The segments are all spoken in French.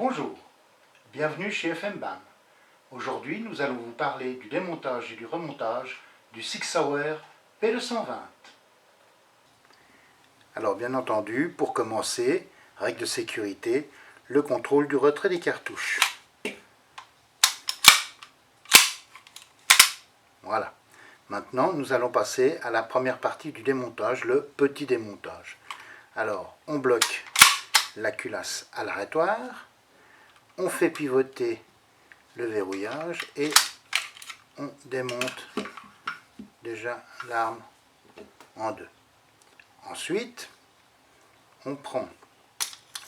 Bonjour, bienvenue chez FMBAM. Aujourd'hui, nous allons vous parler du démontage et du remontage du Sig Sauer P220. Alors bien entendu, pour commencer, règle de sécurité, le contrôle du retrait des cartouches. Voilà. Maintenant, nous allons passer à la première partie du démontage, le petit démontage. Alors, on bloque la culasse à l'arrêtoir, on fait pivoter le verrouillage et on démonte déjà l'arme en deux. Ensuite, on prend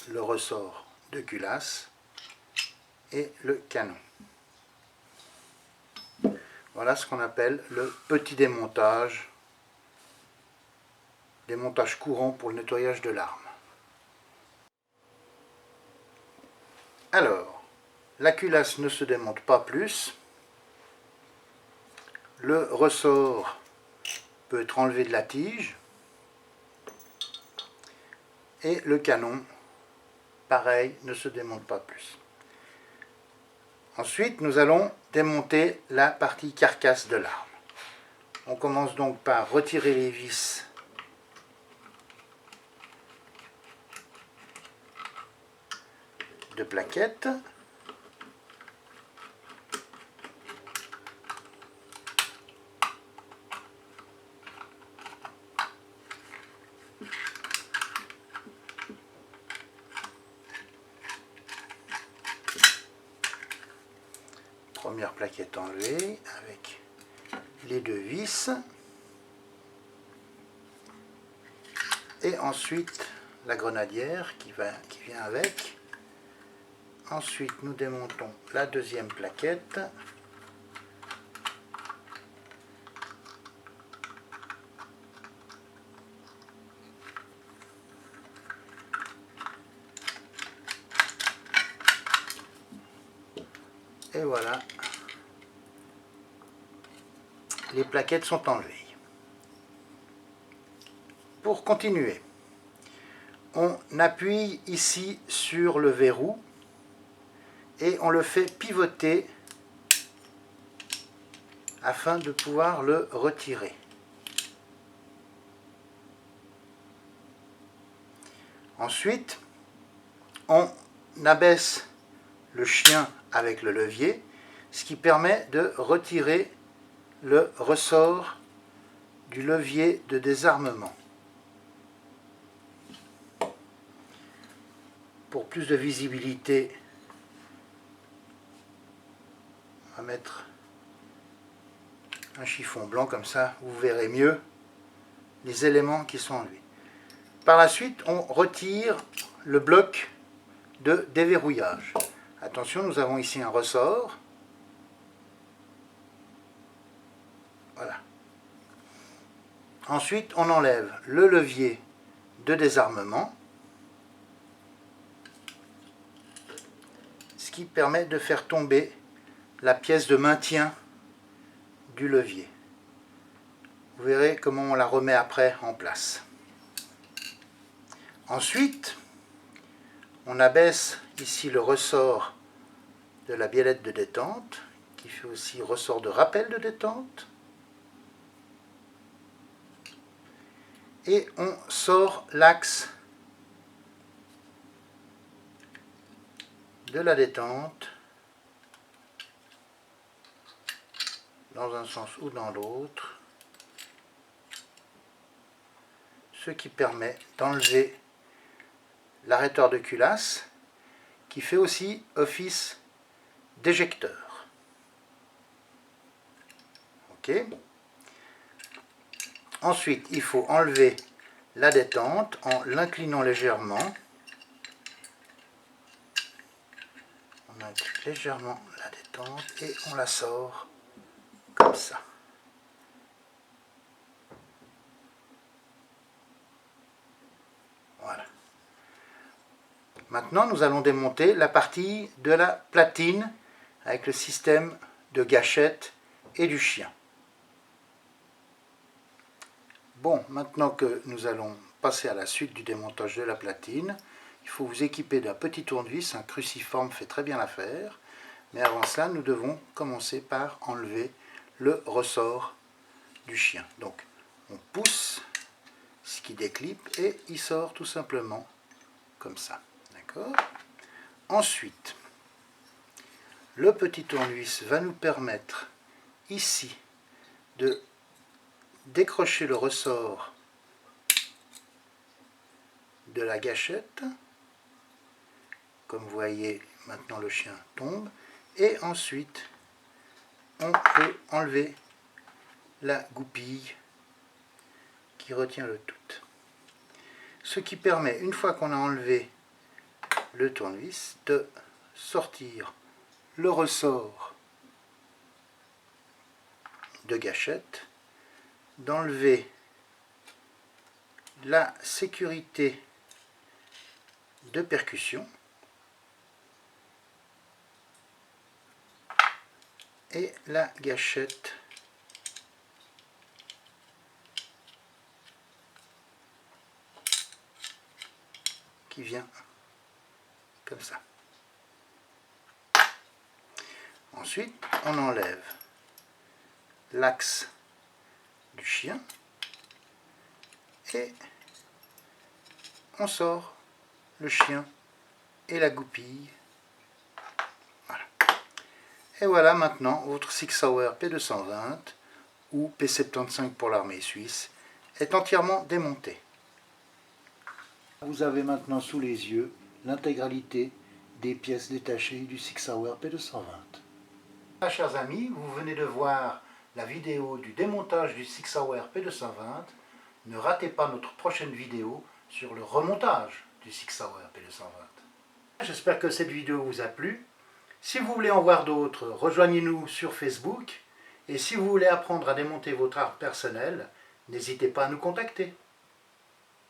le ressort de culasse et le canon. Voilà ce qu'on appelle le petit démontage courant pour le nettoyage de l'arme. Alors, la culasse ne se démonte pas plus. Le ressort peut être enlevé de la tige. Et le canon, pareil, ne se démonte pas plus. Ensuite, nous allons démonter la partie carcasse de l'arme. On commence donc par retirer les vis de plaquettes. Première plaquette enlevée avec les deux vis. Et ensuite la grenadière qui vient avec. Ensuite nous démontons la deuxième plaquette. Et voilà, les plaquettes sont enlevées. Pour continuer, on appuie ici sur le verrou et on le fait pivoter afin de pouvoir le retirer. Ensuite, on abaisse le chien avec le levier, ce qui permet de retirer le ressort du levier de désarmement. Pour plus de visibilité, on va mettre un chiffon blanc, comme ça vous verrez mieux les éléments qui sont enlevés. Par la suite, on retire le bloc de déverrouillage. Attention, nous avons ici un ressort. Voilà. Ensuite, on enlève le levier de désarmement, ce qui permet de faire tomber la pièce de maintien du levier. Vous verrez comment on la remet après en place. Ensuite, on abaisse ici le ressort de la biellette de détente, qui fait aussi ressort de rappel de détente. Et on sort l'axe de la détente dans un sens ou dans l'autre, ce qui permet d'enlever l'arrêteur de culasse qui fait aussi office d'éjecteur. Ok. Ensuite, il faut enlever la détente en l'inclinant légèrement. On incline légèrement la détente et on la sort comme ça. Voilà. Maintenant, nous allons démonter la partie de la platine avec le système de gâchette et du chien. Bon, maintenant que nous allons passer à la suite du démontage de la platine, il faut vous équiper d'un petit tournevis, un cruciforme fait très bien l'affaire. Mais avant cela, nous devons commencer par enlever le ressort du chien. Donc, on pousse ce qui déclipe et il sort tout simplement comme ça. D'accord ? Ensuite, le petit tournevis va nous permettre ici de décrocher le ressort de la gâchette. Comme vous voyez, maintenant le chien tombe. Et ensuite, on peut enlever la goupille qui retient le tout. Ce qui permet, une fois qu'on a enlevé le tournevis, de sortir le ressort de gâchette, d'enlever la sécurité de percussion et la gâchette qui vient comme ça. Ensuite, on enlève l'axe du chien et on sort le chien et la goupille. Voilà. Et voilà maintenant votre Sig Sauer P220 ou P75 pour l'armée suisse est entièrement démonté. Vous avez maintenant sous les yeux l'intégralité des pièces détachées du Sig Sauer P220. Chers amis, vous venez de voir la vidéo du démontage du Sig Sauer P220. Ne ratez pas notre prochaine vidéo sur le remontage du Sig Sauer P220. J'espère que cette vidéo vous a plu. Si vous voulez en voir d'autres, rejoignez-nous sur Facebook. Et si vous voulez apprendre à démonter votre arme personnelle, n'hésitez pas à nous contacter.